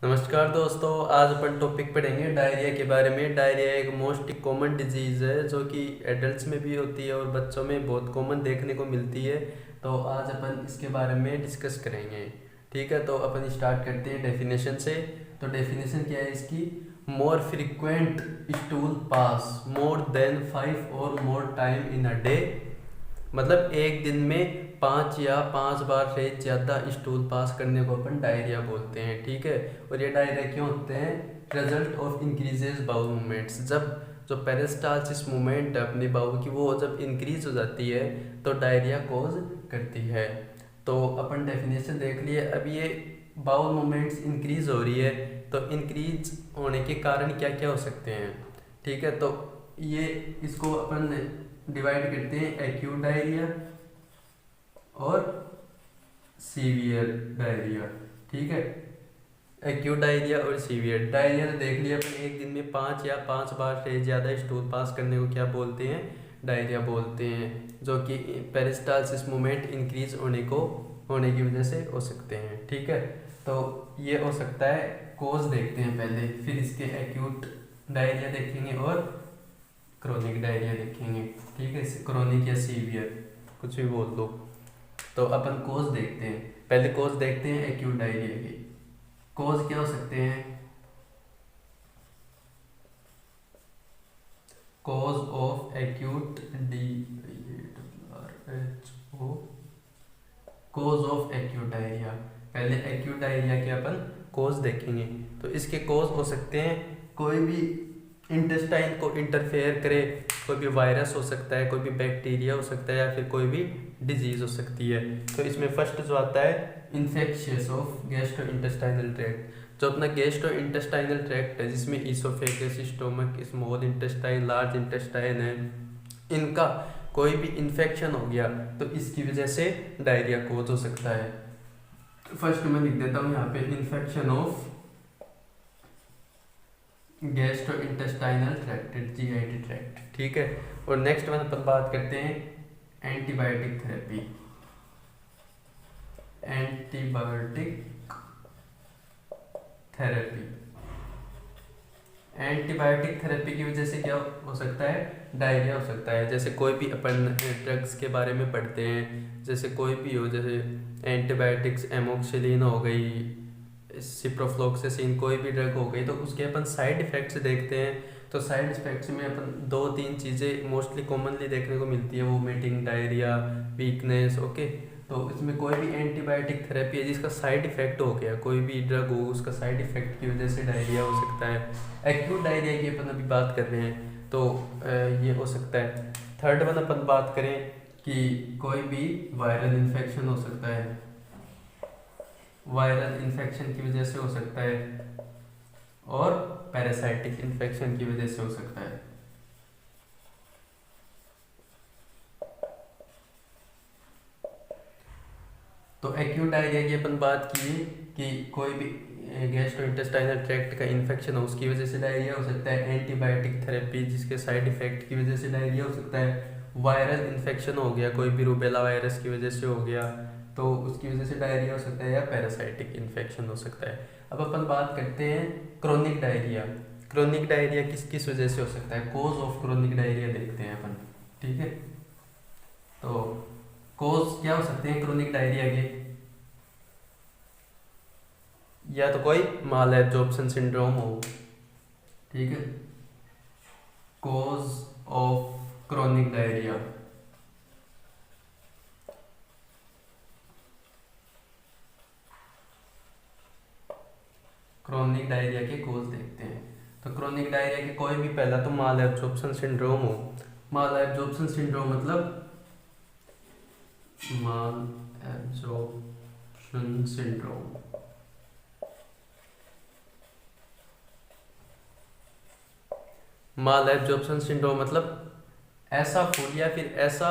नमस्कार दोस्तों, आज अपन टॉपिक पढ़ेंगे डायरिया के बारे में। डायरिया एक मोस्ट कॉमन डिजीज़ है जो कि एडल्ट्स में भी होती है और बच्चों में बहुत कॉमन देखने को मिलती है। तो आज अपन इसके बारे में डिस्कस करेंगे। ठीक है, तो अपन स्टार्ट करते हैं डेफिनेशन से। तो डेफिनेशन क्या है इसकी? More frequent stool pass more than 5 और more time in a day, मतलब एक दिन में 5 या 5 बार से ज़्यादा स्टूल पास करने को अपन डायरिया बोलते हैं। ठीक है, और ये डायरिया क्यों होते हैं? Result of increases bowel movements. जब जो पेरिस्टाल्सिस मूवमेंट है अपनी बाउल की, वो जब इंक्रीज हो जाती है तो डायरिया कॉज करती है। तो अपन डेफिनेशन देख लिए। अब ये बाउल मूवमेंट्स इंक्रीज हो रही है, तो इंक्रीज होने के कारण क्या क्या हो सकते हैं? ठीक है, तो ये इसको अपन डिवाइड करते हैं एक्यूट डायरिया और सीवियर डायरिया। ठीक है, एक्यूट डायरिया और सीवियर डायरिया देख लिया अपन। एक दिन में 5 या 5 बार से ज़्यादा स्टूल पास करने को क्या बोलते हैं? डायरिया बोलते हैं, जो कि पेरिस्टाल्सिस मूवमेंट इंक्रीज होने की वजह से हो सकते हैं। ठीक है, तो ये हो सकता है। कोज देखते हैं पहले, फिर इसके एक्यूट डायरिया देखेंगे और क्रोनिक डायरिया देखेंगे। ठीक है, क्रोनिक या सीवियर कुछ भी बोल दो। तो अपन कोज देखते हैं, पहले कोज देखते हैं एक्यूट डायरिया की। कोज क्या हो सकते हैं? Cause of acute cause of acute diarrhoea. पहले एक्यूट डायरिया के अपन कोज देखेंगे। तो इसके कोज हो सकते हैं कोई भी इंटेस्टाइन को इंटरफेयर करे, कोई भी वायरस हो सकता है, कोई भी बैक्टीरिया हो सकता है, या फिर कोई भी डिजीज हो सकती है। तो इसमें फर्स्ट जो आता है infectious of gastrointestinal tract. जो अपना गैस्ट्रो इंटेस्टाइनल ट्रैक्ट है, जिसमें oesophagus, stomach, small intestine, large intestine है, इनका कोई भी इन्फेक्शन हो गया तो इसकी वजह से डायरिया कोज हो सकता है। फर्स्ट मैं लिख देता हूँ यहाँ पे infection of gastrointestinal tract, GIT tract. ठीक है, और नेक्स्ट वन अपन बात करते हैं antibiotic therapy. Antibiotic therapy, antibiotic therapy की वजह से क्या हो सकता है? डायरिया हो सकता है। जैसे कोई भी अपन ड्रग्स के बारे में पढ़ते हैं, जैसे कोई भी हो, जैसे एंटीबायोटिक्स एमोक्सिलिन हो गई, सिप्रोफ्लोक्सासिन, कोई भी ड्रग हो गई, तो उसके अपन साइड इफ़ेक्ट्स देखते हैं। तो साइड इफ़ेक्ट्स में अपन 2-3 चीज़ें मोस्टली कॉमनली देखने को मिलती है, वोमिटिंग, डायरिया, वीकनेस। ओके, तो इसमें कोई भी एंटीबायोटिक थेरेपी है जिसका साइड इफ़ेक्ट हो गया, कोई भी ड्रग हो, उसका साइड इफ़ेक्ट की वजह से डायरिया हो सकता है। एक्यूट डायरिया की अपन अभी बात कर रहे हैं, तो ये हो सकता है। थर्ड वन अपन बात करें कि कोई भी वायरल इन्फेक्शन हो सकता है, वायरल इन्फेक्शन की वजह से हो सकता है, और पैरासाइटिक इन्फेक्शन की वजह से हो सकता है। तो एक्यूट डायरिया की अपन बात की कि कोई भी गैस्ट्रोइंटेस्टाइनल ट्रैक्ट का इन्फेक्शन हो, उसकी वजह से डायरिया हो सकता है। एंटीबायोटिक थेरेपी जिसके साइड इफेक्ट की वजह से डायरिया हो सकता है। वायरल इन्फेक्शन हो गया, कोई भी रूबेला वायरस की वजह से हो गया, तो उसकी वजह से डायरिया हो सकता है, या पैरासाइटिक इन्फेक्शन हो सकता है। अब अपन बात करते हैं क्रोनिक डायरिया। क्रोनिक डायरिया किस किस वजह से हो सकता है? कोज ऑफ क्रोनिक डायरिया देखते हैं अपन। ठीक है, तो कोज क्या हो सकते हैं क्रोनिक डायरिया के? या तो कोई माल एब्जॉर्प्शन सिंड्रोम हो। ठीक है, cause of chronic diarrhoea. Chronic diarrhoea के कोज देखते हैं। तो क्रोनिक डायरिया के कोई भी, पहला तो माल एब्जॉर्प्शन सिंड्रोम हो। माल एब्जॉर्प्शन सिंड्रोम मतलब माल एब्जॉर्प्शन सिंड्रोम, माल एब्जॉर्प्शन सिंड्रोम मतलब ऐसा फूड या फिर ऐसा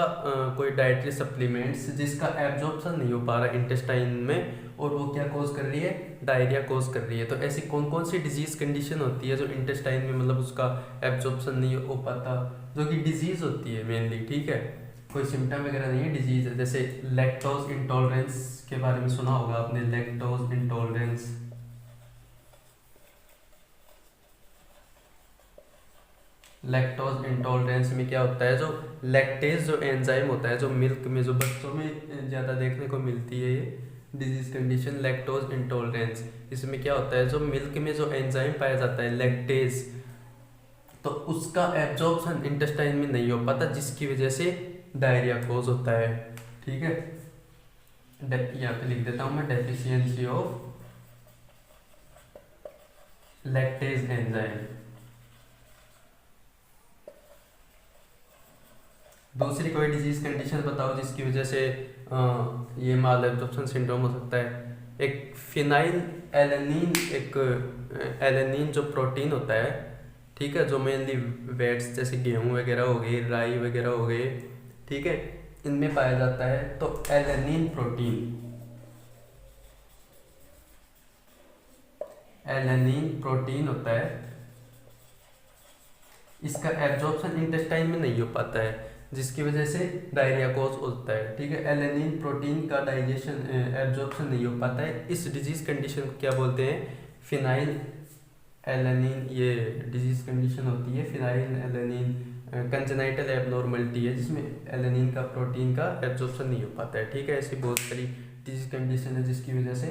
कोई डाइटरी सप्लीमेंट्स जिसका एब्जॉर्प्शन नहीं हो पा रहा इंटेस्टाइन में, और वो क्या कॉज कर रही है? डायरिया कॉज कर रही है। तो ऐसी कौन कौन सी डिजीज कंडीशन होती है जो इंटेस्टाइन में मतलब उसका एब्जॉर्प्शन नहीं हो पाता, जो कि डिजीज होती है मेनली। ठीक है, कोई सिम्टम वगैरह नहीं है, डिजीज है। जैसे लैक्टोज इंटॉलरेंस के बारे में सुना होगा आपने, लैक्टोज इंटॉलरेंस। लैक्टोज इंटॉलरेंस में क्या होता है, जो लैक्टेज जो एंजाइम होता है, जो मिल्क में जो बच्चों में ज़्यादा देखने को मिलती है ये डिजीज कंडीशन लैक्टोज इंटॉलरेंस। इसमें क्या होता है, जो मिल्क में जो एंजाइम पाया जाता है लैक्टेज, तो उसका एब्जॉर्प्शन इंटेस्टाइन में नहीं हो पाता, जिसकी वजह से डायरिया कोज होता है। ठीक है, यहाँ पे लिख देता हूँ मैं, डेफिशिएंसी ऑफ लैक्टेज एंजाइम। दूसरी कोई डिजीज कंडीशन बताओ जिसकी वजह से ये माल एब्जॉर्प्शन सिंड्रोम हो सकता है। एक फिनाइल एलेनिन, एक एलेनिन जो प्रोटीन होता है, ठीक है, जो मेनली वेट्स जैसे गेहूं वगैरह हो गई, राई वगैरह हो गए, ठीक है, इनमें पाया जाता है। तो एलेनिन प्रोटीन, एलेनिन प्रोटीन होता है, इसका एब्जॉर्प्शन इंटेस्टाइन में नहीं हो पाता है, जिसकी वजह से डायरिया कोज होता है। ठीक है, एलेनिन प्रोटीन का डाइजेशन एब्जॉर्प्शन नहीं हो पाता है। इस डिजीज कंडीशन को क्या बोलते हैं, फिनाइल एलेनिन, ये डिजीज कंडीशन होती है फिनाइल एलेनिन कंजेनाइटल एबनॉर्मलिटी है, जिसमें एलेनिन का प्रोटीन का एब्जॉर्प्शन नहीं हो पाता है। ठीक है, ऐसी बहुत सारी डिजीज कंडीशन है जिसकी वजह से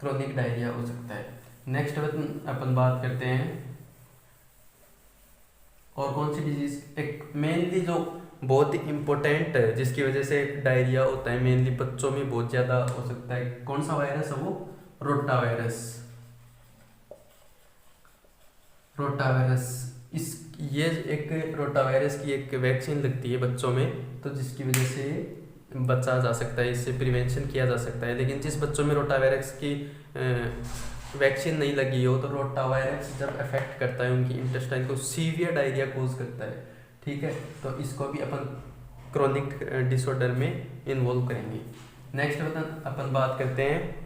क्रोनिक डायरिया हो सकता है। नेक्स्ट अपन बात करते हैं और कौन सी डिजीज, एक मेनली जो बहुत ही इम्पोर्टेंट है जिसकी वजह से डायरिया होता है, मेनली बच्चों में बहुत ज़्यादा हो सकता है। कौन सा वायरस है वो, रोटा वायरस। रोटा वायरस, इस ये एक रोटा वायरस की एक वैक्सीन लगती है बच्चों में, तो जिसकी वजह से बचा जा सकता है, इससे प्रिवेंशन किया जा सकता है। लेकिन जिस बच्चों में रोटा वायरस की वैक्सीन नहीं लगी हो, तो रोटा वायरस जब अफेक्ट करता है उनकी इंटेस्टाइन को, सीवियर डायरिया कोज करता है। ठीक है, तो इसको भी अपन क्रोनिक डिसऑर्डर में इन्वॉल्व करेंगे। नेक्स्ट अपन बात करते हैं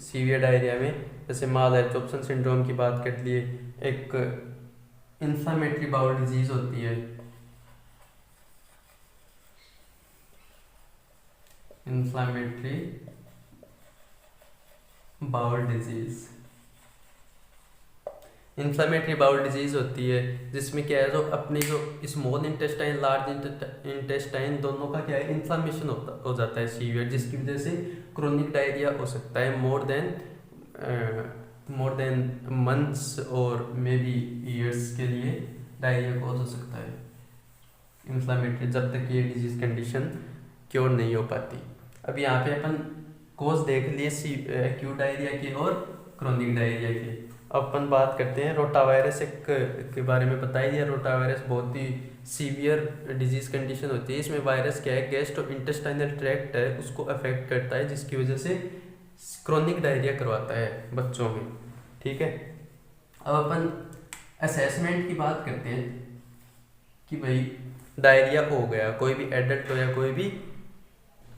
सीवियर डायरिया में, जैसे माल एब्जॉर्प्शन सिंड्रोम की बात कर लिए, एक इन्फ्लामेटरी बाउल डिजीज होती है, inflammatory bowel disease. Inflammatory bowel disease होती है जिसमें क्या है, जो अपनी जो स्मॉल इंटेस्टाइन लार्ज इंटेस्टाइन दोनों का क्या है, इन्फ्लामेशन हो जाता है सीवियर, जिसकी वजह से क्रोनिक डायरिया हो सकता है मोर देन मंथ्स और मे बी ईयर्स के लिए डायरिया कॉज हो सकता है इन्फ्लामेटरी, जब तक ये डिजीज कंडीशन क्योर नहीं हो पाती। अब यहाँ पे अपन कोज देख लिए एक्यूट डायरिया के और क्रोनिक डायरिया के। अब अपन बात करते हैं रोटा वायरस एक के बारे में। बताई दिया, रोटा वायरस बहुत ही सीवियर डिजीज कंडीशन होती है। इसमें वायरस क्या है, गैस्ट्रो इंटेस्टाइनल ट्रैक्ट है उसको अफेक्ट करता है, जिसकी वजह से क्रोनिक डायरिया करवाता है बच्चों में। ठीक है, अब अपन असेसमेंट की बात करते हैं कि भाई डायरिया हो गया, कोई भी एडल्ट हो या कोई भी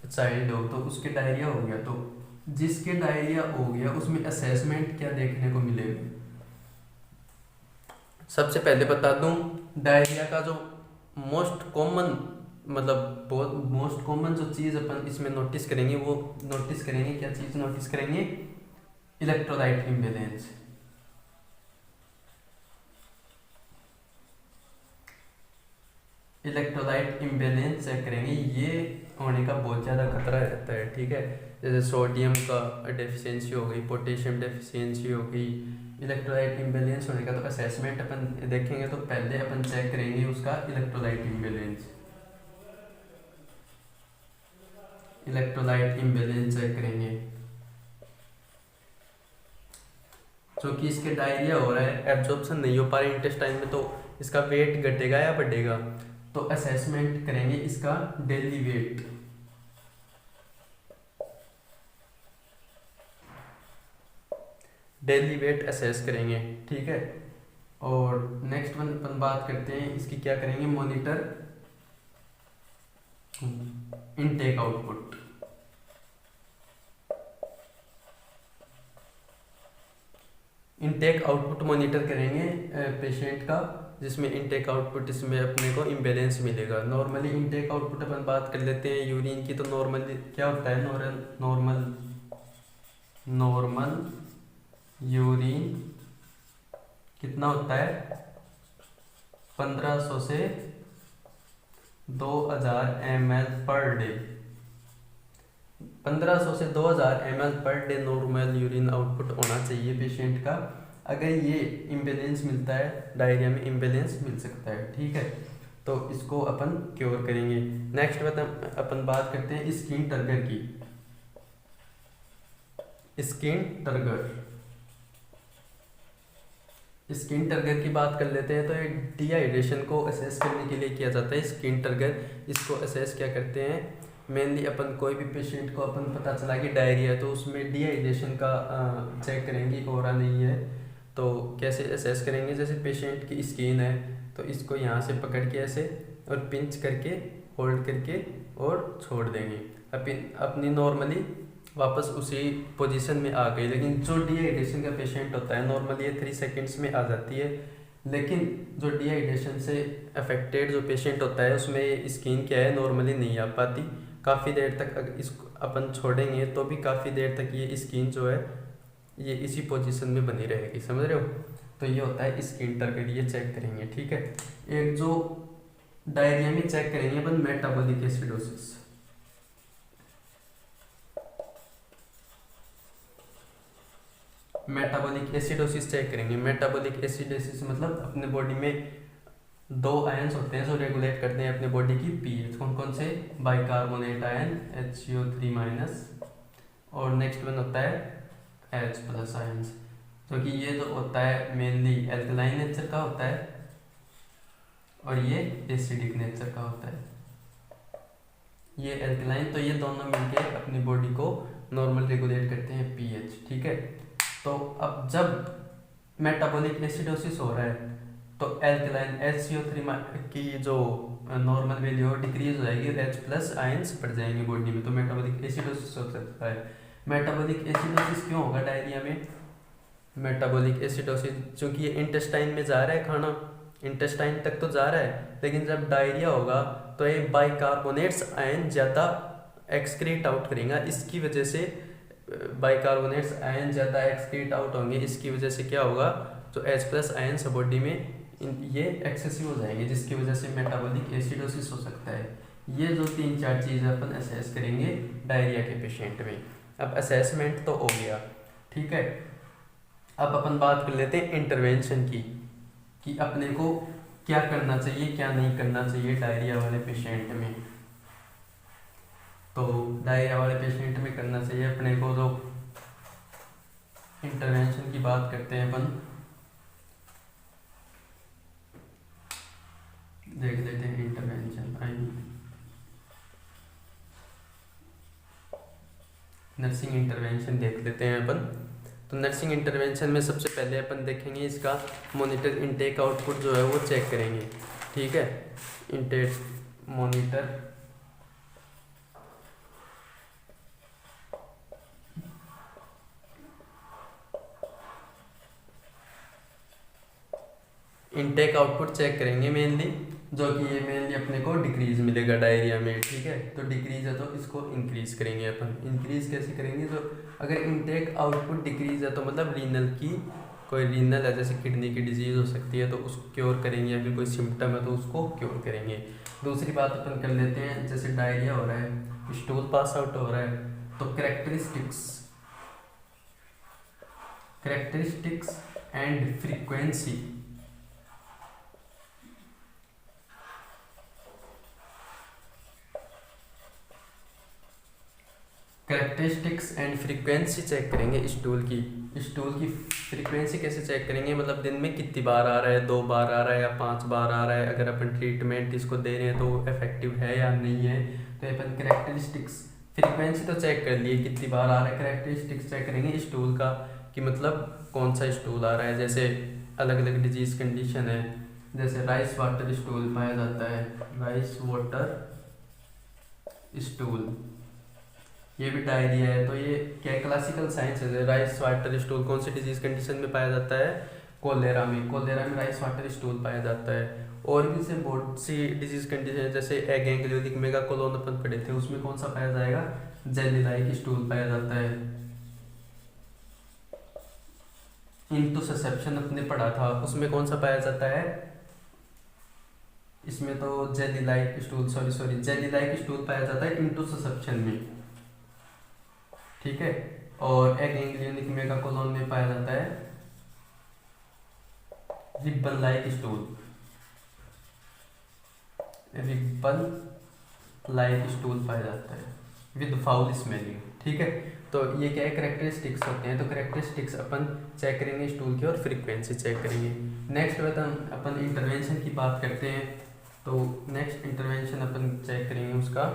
चाइल्ड हो, तो उसके डायरिया हो गया, तो जिसके डायरिया हो गया उसमें असेसमेंट क्या देखने को मिलेगा। सबसे पहले बता दूं, डायरिया का जो मोस्ट कॉमन, मतलब बहुत मोस्ट कॉमन जो चीज़ अपन इसमें नोटिस करेंगे, वो नोटिस करेंगे, क्या चीज़ नोटिस करेंगे, electrolyte imbalance. Electrolyte imbalance check करेंगे, ये होने का बहुत ज़्यादा खतरा रहता है। ठीक है, जैसे सोडियम का डेफिशिएंसी हो गई, पोटेशियम डेफिशिएंसी हो गई, इलेक्ट्रोलाइट इम्बैलेंस होने का तो असेसमेंट अपन देखेंगे, तो पहले अपन चेक करेंगे उसका electrolyte imbalance. Electrolyte imbalance check करेंगे, क्योंकि इसके डायरिया हो रहा है, एब्जॉर्प्शन नहीं हो पा रहा है इंटेस्टाइन में, तो इसका वेट घटेगा या बढ़ेगा। तो असेसमेंट करेंगे इसका daily wait. Daily wait assess करेंगे। ठीक है, और नेक्स्ट वन अपन बात करते हैं इसकी, क्या करेंगे, monitor intake output. Intake output monitor करेंगे पेशेंट का, जिसमें इनटेक आउटपुट इसमें अपने को इम्बैलेंस मिलेगा। नॉर्मली इनटेक आउटपुट अपन बात कर लेते हैं यूरिन की, तो नॉर्मली क्या होता है, नॉर्मल यूरिन कितना होता है, 1500 से 2000 ml पर डे, 1500 से 2000 ml per day normal urine output होना चाहिए पेशेंट का। अगर ये इम्बेलेंस मिलता है, डायरिया में इम्बेलेंस मिल सकता है, ठीक है, तो इसको अपन क्योर करेंगे। नेक्स्ट अपन बात करते हैं स्किन टर्गर की। स्किन टर्गर की बात कर लेते हैं। तो ये डिहाइड्रेशन को असेस करने के लिए किया जाता है स्किन टर्गर। इसको असेस क्या करते हैं, मेनली अपन कोई भी पेशेंट को अपन पता चला कि डायरिया है तो उसमें डिहाइड्रेशन का चेक करेंगे हो रहा नहीं है। तो कैसे असेस करेंगे, जैसे पेशेंट की स्किन है तो इसको यहाँ से पकड़ के ऐसे और पिंच करके होल्ड करके और छोड़ देंगे। अपनी नॉर्मली वापस उसी पोजीशन में आ गई। लेकिन जो डिहाइड्रेशन का पेशेंट होता है नॉर्मली ये 3 सेकंड्स में आ जाती है। लेकिन जो डिहाइड्रेशन से अफेक्टेड जो पेशेंट होता है उसमें ये स्किन क्या है नॉर्मली नहीं आ पाती। काफ़ी देर तक अगर इसको अपन छोड़ेंगे तो भी काफ़ी देर तक ये स्किन जो है ये इसी पोजीशन में बनी रहेगी, समझ रहे हो। तो ये होता है स्किन टर्गर, ये चेक करेंगे, ठीक है। एक जो डायरिया में चेक करेंगे अपन metabolic acidosis. Metabolic acidosis check करेंगे। मेटाबॉलिक एसिडोसिस मतलब अपने बॉडी में 2 आयंस होते हैं जो रेगुलेट करते हैं अपने बॉडी की पीएच। कौन कौन से, बाइकार्बोनेट आयन HCO3- और नेक्स्ट वन होता है H+ आयंस, क्योंकि ये जो होता है मेनली एल्कलाइन नेचर का होता है और ये एसिडिक नेचर का होता है। ये एल्कलाइन, तो ये दोनों मिलके अपनी बॉडी को नॉर्मल रेगुलेट करते हैं पीएच, ठीक है। तो अब जब मेटाबॉलिक एसिडोसिस हो रहा है तो एल्कलाइन HCO3 की जो नॉर्मल वैल्यू डिक्रीज हो जाएगी, H+ आयंस बढ़ जाएंगे बॉडी में, तो मेटाबॉलिक एसिडोसिस हो सकता है। मेटाबॉलिक एसिडोसिस क्यों होगा डायरिया में, मेटाबॉलिक एसिडोसिस क्योंकि ये इंटेस्टाइन में जा रहा है, खाना इंटेस्टाइन तक तो जा रहा है, लेकिन जब डायरिया होगा तो ये बाइकार्बोनेट्स आयन ज़्यादा एक्सक्रीट आउट करेगा। इसकी वजह से बाइकार्बोनेट्स आयन ज़्यादा एक्सक्रीट आउट होंगे, इसकी वजह से क्या होगा, जो H+ आयन्स बॉडी में ये एक्सेसिव हो जाएंगे, जिसकी वजह से मेटाबॉलिक एसिडोसिस हो सकता है। ये जो 3-4 चीज़ें अपन असेस करेंगे डायरिया के पेशेंट में। अब असेसमेंट तो हो गया, ठीक है। अब अपन बात कर लेते हैं इंटरवेंशन की, कि अपने को क्या करना चाहिए क्या नहीं करना चाहिए डायरिया वाले पेशेंट में। तो डायरिया वाले पेशेंट में करना चाहिए अपने को, जो इंटरवेंशन की बात करते हैं अपन, देख लेते हैं इंटरवेंशन। नर्सिंग इंटरवेंशन देख लेते हैं अपन। तो नर्सिंग इंटरवेंशन में सबसे पहले अपन देखेंगे इसका मॉनिटर इनटेक आउटपुट जो है वो चेक करेंगे, ठीक है। Intake monitor intake output check करेंगे मेनली, जो कि ये मेनली अपने को डिक्रीज मिलेगा डायरिया में, ठीक है। तो डिक्रीज है तो इसको इंक्रीज करेंगे अपन। इंक्रीज कैसे करेंगे, तो अगर इनटेक आउटपुट डिक्रीज है तो मतलब रीनल की कोई रीनल है, जैसे किडनी की डिजीज़ हो सकती है तो उसको क्योर करेंगे, या फिर कोई सिम्टम है तो उसको क्योर करेंगे। दूसरी बात अपन कर लेते हैं, जैसे डायरिया हो रहा है, स्टूल पास आउट हो रहा है, तो characteristics and frequency characteristics and frequency check करेंगे स्टूल की फ्रीक्वेंसी कैसे चेक करेंगे, मतलब दिन में कितनी बार आ रहा है, 2 बार आ रहा है या 5 बार आ रहा है। अगर अपन ट्रीटमेंट इसको दे रहे हैं तो इफेक्टिव है या नहीं है। तो अपन कैरेक्टरिस्टिक्स, फ्रीक्वेंसी तो चेक कर लिए कितनी बार आ रहा है, कैरेक्टरिस्टिक्स चेक करेंगे स्टूल का, कि मतलब कौन सा स्टूल आ रहा है। जैसे अलग अलग डिजीज कंडीशन है, जैसे राइस वाटर स्टूल पाया जाता है, राइस वाटर स्टूल, ये भी डायरिया है। तो ये क्या क्लासिकल साइंस है। राइस वाटर स्टूल कौन सी डिजीज कंडीशन में पाया जाता है, कोलेरा में राइस वाटर स्टूल पाया जाता है। और भी से बहुत सी डिजीज कंडीशन, जैसे एगेंग्लियोनिक मेगाकोलोन अपन पढ़े थे, उसमें कौन सा पाया जाएगा, जेली लाइक स्टूल पाया जाता है। इंटोसेप्शन अपने पढ़ा था, उसमें कौन सा पाया जाता है, इसमें तो jelly like stool, sorry jelly like stool पाया जाता है इंटू ससेप्शन में, ठीक है। और एक एंग्लियोनिक मेगाकोलोन में पाया जाता है ribbon like stool, ribbon like stool पाया जाता है विद फाउल स्मेलिंग, ठीक है। तो ये क्या है, करेक्टरिस्टिक्स होते हैं। तो करेक्टरिस्टिक्स अपन चेक करेंगे स्टूल की और फ्रीक्वेंसी चेक करेंगे। नेक्स्ट अपन इंटरवेंशन की बात करते हैं। तो नेक्स्ट इंटरवेंशन अपन चेक करेंगे उसका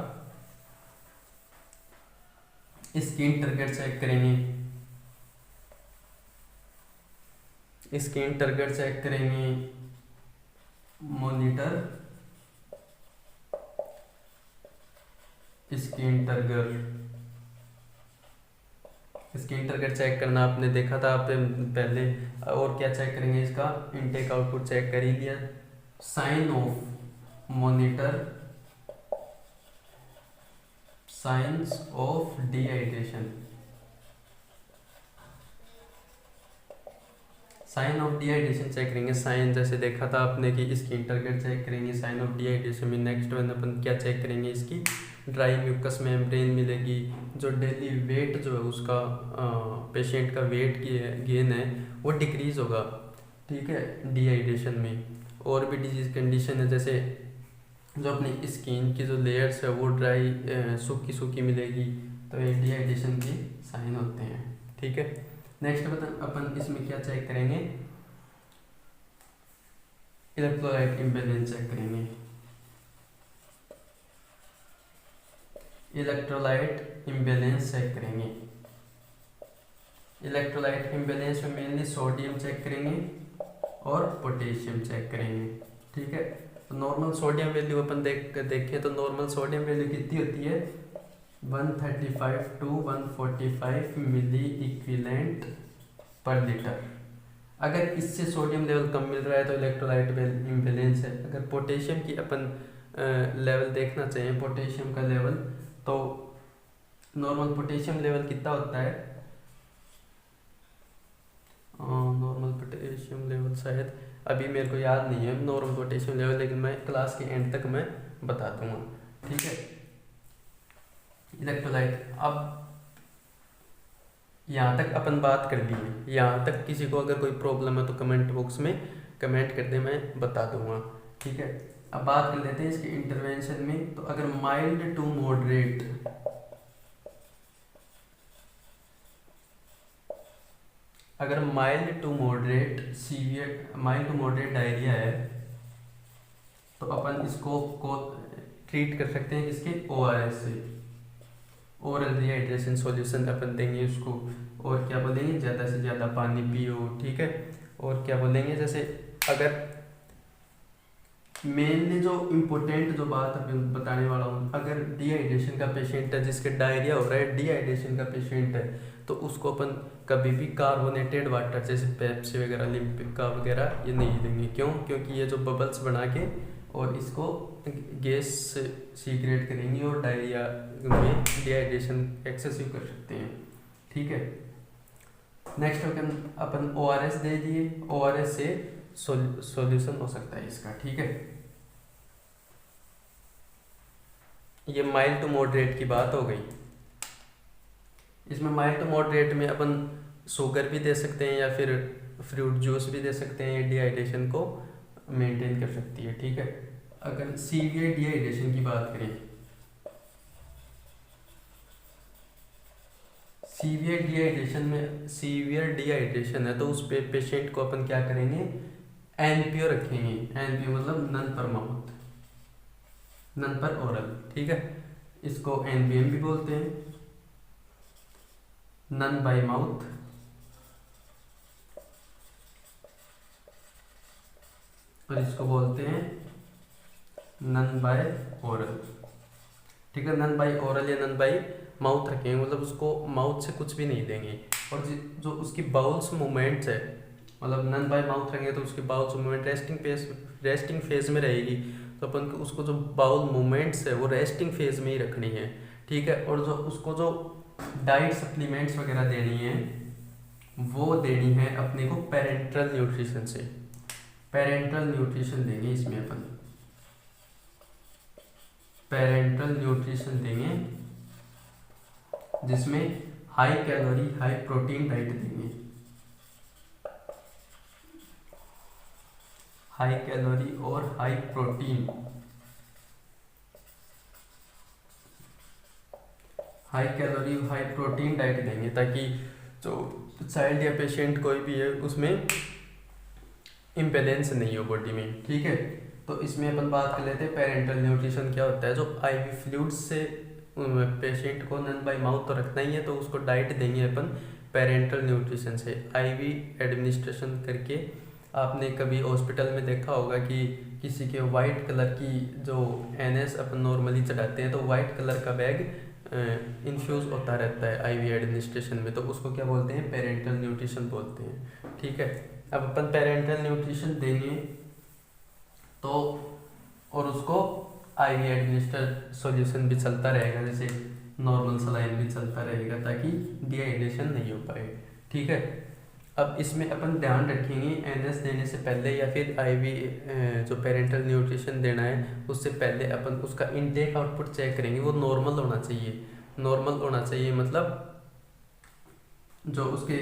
स्किन टारगेट चेक करेंगे, स्किन टारगेट चेक करेंगे, मॉनिटर स्किन टारगेट चेक करना आपने देखा था आप पहले। और क्या चेक करेंगे, इसका इनटेक आउटपुट चेक कर ही लिया। Sign of monitor, signs of dehydration, sign of dehydration check करेंगे। साइन जैसे देखा था आपने कि स्किन टारगेट चेक करेंगे साइन ऑफ डिहाइड्रेशन में। नेक्स्ट वन अपन क्या चेक करेंगे, इसकी ड्राई म्यूकस मेम्ब्रेन मिलेगी। जो डेली वेट जो है उसका पेशेंट का वेट गेन है वो डिक्रीज होगा, ठीक है, डिहाइड्रेशन में। और भी डिजीज कंडीशन है, जैसे जो अपनी स्किन की जो लेयर्स है वो ड्राई सूखी सूखी मिलेगी, तो ये डिहाइड्रेशन के साइन होते हैं, ठीक है। नेक्स्ट अपन इसमें क्या चेक करेंगे, इलेक्ट्रोलाइट इम्बैलेंस चेक करेंगे। इलेक्ट्रोलाइट इम्बैलेंस चेक करेंगे। इलेक्ट्रोलाइट इम्बैलेंस में मेनली सोडियम चेक करेंगे और पोटेशियम चेक करेंगे, ठीक है। तो नॉर्मल सोडियम वैल्यू अपन देखें तो नॉर्मल सोडियम वैल्यू कितनी होती है, 135 to 145 milliequivalent per litre. अगर इससे सोडियम लेवल कम मिल रहा है तो इलेक्ट्रोलाइट इम्बैलेंस है। अगर पोटेशियम की अपन लेवल देखना चाहिए, पोटेशियम का लेवल, तो नॉर्मल पोटेशियम लेवल कितना होता है, नॉर्मल पोटेशियम लेवल शायद अभी मेरे को याद नहीं है नॉर्मल पोटेशियम लेवल, लेकिन मैं क्लास के एंड तक मैं बता दूंगा, ठीक है। इलेक्ट्रोलाइट, अब यहाँ तक अपन बात कर ली। यहाँ तक किसी को अगर कोई प्रॉब्लम है तो कमेंट बॉक्स में कमेंट कर दे, मैं बता दूंगा, ठीक है। अब बात कर लेते हैं इसके इंटरवेंशन में। तो अगर माइल्ड टू मॉडरेट, अगर mild to moderate severe, mild to moderate diarrhoea है तो अपन इसको ट्रीट कर सकते हैं इसके ORS से, ओरल रिहाइड्रेशन सॉल्यूशन अपन देंगे उसको। और क्या बोलेंगे, ज़्यादा से ज़्यादा पानी पियो, ठीक है। और क्या बोलेंगे, जैसे अगर मेनली जो इम्पोर्टेंट जो बात अभी बताने वाला हूँ, अगर डिहाइड्रेशन का पेशेंट है, जिसके डायरिया हो रहा है, डिहाइड्रेशन का पेशेंट है, तो उसको अपन कभी भी कार्बोनेटेड वाटर जैसे पेप्सी वगैरह, लिम्पिका वगैरह ये नहीं देंगे। क्यों? क्योंकि ये जो बबल्स बना के और इसको गैस सीक्रेट करेंगी और डायरिया में डिहाइड्रेशन एक्सेसिव कर सकते हैं, ठीक है। नेक्स्ट अपन ORS दे दिए, ORS से सॉल्यूशन हो सकता है इसका, ठीक है। ये माइल्ड टू मॉडरेट की बात हो गई। इसमें माइल्ड टू मॉडरेट में अपन शुगर भी दे सकते हैं या फिर फ्रूट जूस भी दे सकते हैं, ये डिहाइड्रेशन को मेंटेन कर सकती है, ठीक है। अगर सीवियर डिहाइड्रेशन की बात करें, सीवियर डिहाइड्रेशन है तो उस पे पेशेंट को अपन क्या करेंगे, NPO रखेंगे। NPO मतलब नन पर माउथ, नन पर ओरल, ठीक है। इसको NBM भी बोलते हैं, नन बाय माउथ, और इसको बोलते हैं नन बाय ओरल, ठीक है। नन बाय ओरल या नन बाय माउथ रखेंगे, मतलब उसको माउथ से कुछ भी नहीं देंगे। और जो उसकी बाउल्स मूवमेंट्स है, मतलब नन बाय माउथ रखेंगे तो उसकी बाउल्स मूवमेंट रेस्टिंग फेज में रहेगी, तो अपन को उसको जो बाउल मूवमेंट्स है वो रेस्टिंग फेज में ही रखनी है, ठीक है। और जो उसको जो डाइट सप्लीमेंट्स वगैरह देनी है वो देनी है अपने को पेरेंटल न्यूट्रिशन से, पेरेंटल न्यूट्रिशन देंगे इसमें अपन, पेरेंटल न्यूट्रिशन देंगे जिसमें high calorie high protein diet देंगे, हाई कैलोरी और high protein, high calorie high protein diet देंगे ताकि जो चाइल्ड या पेशेंट कोई भी है उसमें इम्बैलेंस नहीं हो बॉडी में। ठीक है, तो इसमें अपन बात कर लेते हैं पेरेंटल न्यूट्रिशन क्या होता है। जो आईवी फ्लूइड्स से पेशेंट को नन बाई माउथ तो रखना ही है, तो उसको डाइट देंगे अपन पेरेंटल न्यूट्रिशन से, आईवी एडमिनिस्ट्रेशन करके। आपने कभी हॉस्पिटल में देखा होगा कि किसी के वाइट कलर की जो एनएस अपन नॉर्मली चढ़ाते हैं, तो वाइट कलर का बैग इन्फ्यूज़ होता रहता है आईवी एडमिनिस्ट्रेशन में, तो उसको क्या बोलते हैं, पेरेंटल न्यूट्रिशन बोलते हैं। ठीक है, अब अपन पेरेंटल न्यूट्रिशन देंगे तो और उसको आईवी एडमिनिस्ट्रेड सॉल्यूशन भी चलता रहेगा, जैसे नॉर्मल सलाइन भी चलता रहेगा ताकि डिहाइड्रेशन नहीं हो पाए। ठीक है, अब इसमें अपन ध्यान रखेंगे एनएस देने से पहले या फिर आईवी जो पेरेंटल न्यूट्रिशन देना है उससे पहले अपन उसका इनटेक आउटपुट चेक करेंगे, वो नॉर्मल होना चाहिए। नॉर्मल होना चाहिए मतलब जो उसके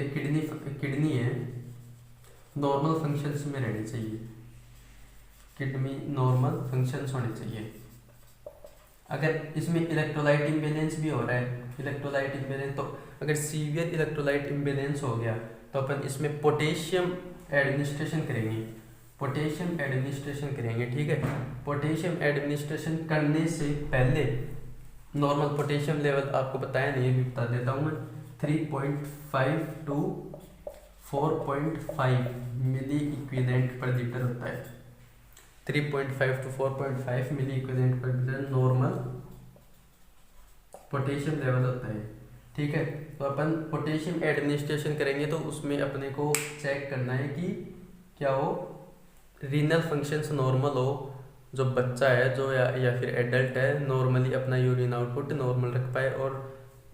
किडनी है नॉर्मल फंक्शंस में रहनी चाहिए, किडनी नॉर्मल फंक्शंस होने चाहिए। अगर इसमें इलेक्ट्रोलाइट इम्बैलेंस भी हो रहा है, इलेक्ट्रोलाइट इम्बैलेंस, तो अगर सीवियर इलेक्ट्रोलाइट इम्बैलेंस हो गया तो अपन इसमें पोटेशियम एडमिनिस्ट्रेशन करेंगे, पोटेशियम एडमिनिस्ट्रेशन करेंगे। ठीक है, पोटेशियम एडमिनिस्ट्रेशन करने से पहले नॉर्मल पोटेशियम लेवल आपको बताया नहीं, भी बता देता हूँ मैं, 3.5 to 4.5 milliequivalent per litre होता है। 3.5 to 4.5 milliequivalent per litre normal potassium level होता है। ठीक है, तो अपन पोटेशियम एडमिनिस्ट्रेशन करेंगे तो उसमें अपने को चेक करना है कि क्या हो, रीनल फंक्शंस नॉर्मल हो, जो बच्चा है जो या फिर एडल्ट है नॉर्मली अपना यूरिन आउटपुट नॉर्मल रख पाए और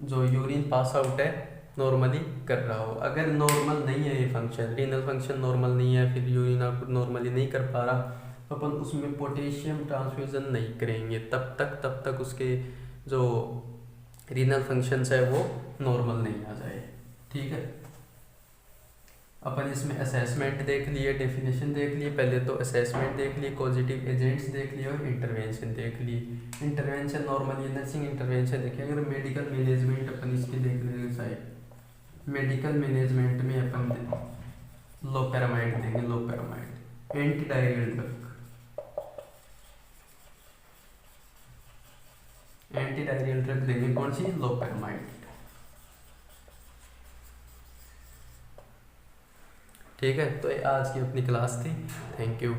जो यूरिन पास आउट है नॉर्मली कर रहा हो। अगर नॉर्मल नहीं है ये फंक्शन, रीनल फंक्शन नॉर्मल नहीं है, फिर यूरिन आउटपुट नॉर्मली नहीं कर पा रहा, तो अपन उसमें पोटेशियम ट्रांसफ्यूज़न नहीं करेंगे तब तक उसके जो रीनल फंक्शंस है वो नॉर्मल नहीं आ जाए। ठीक है, अपन इसमें असेसमेंट देख लिए, डेफिनेशन देख लिए, पहले तो असेसमेंट देख लिए, पॉजिटिव एजेंट्स देख लिए और इंटरवेंशन देख लिए। इंटरवेंशन नॉर्मली नर्सिंग इंटरवेंशन देखिए। अगर मेडिकल मैनेजमेंट अपन इसकी देखने चाहिए, मेडिकल मैनेजमेंट में अपन लोपेरामाइड देंगे, loperamide anti diarrhoeal drug, anti diarrhoeal drug देंगे, कौन सी, लोपेरामाइड। ठीक है, तो ये आज की अपनी क्लास थी, थैंक यू।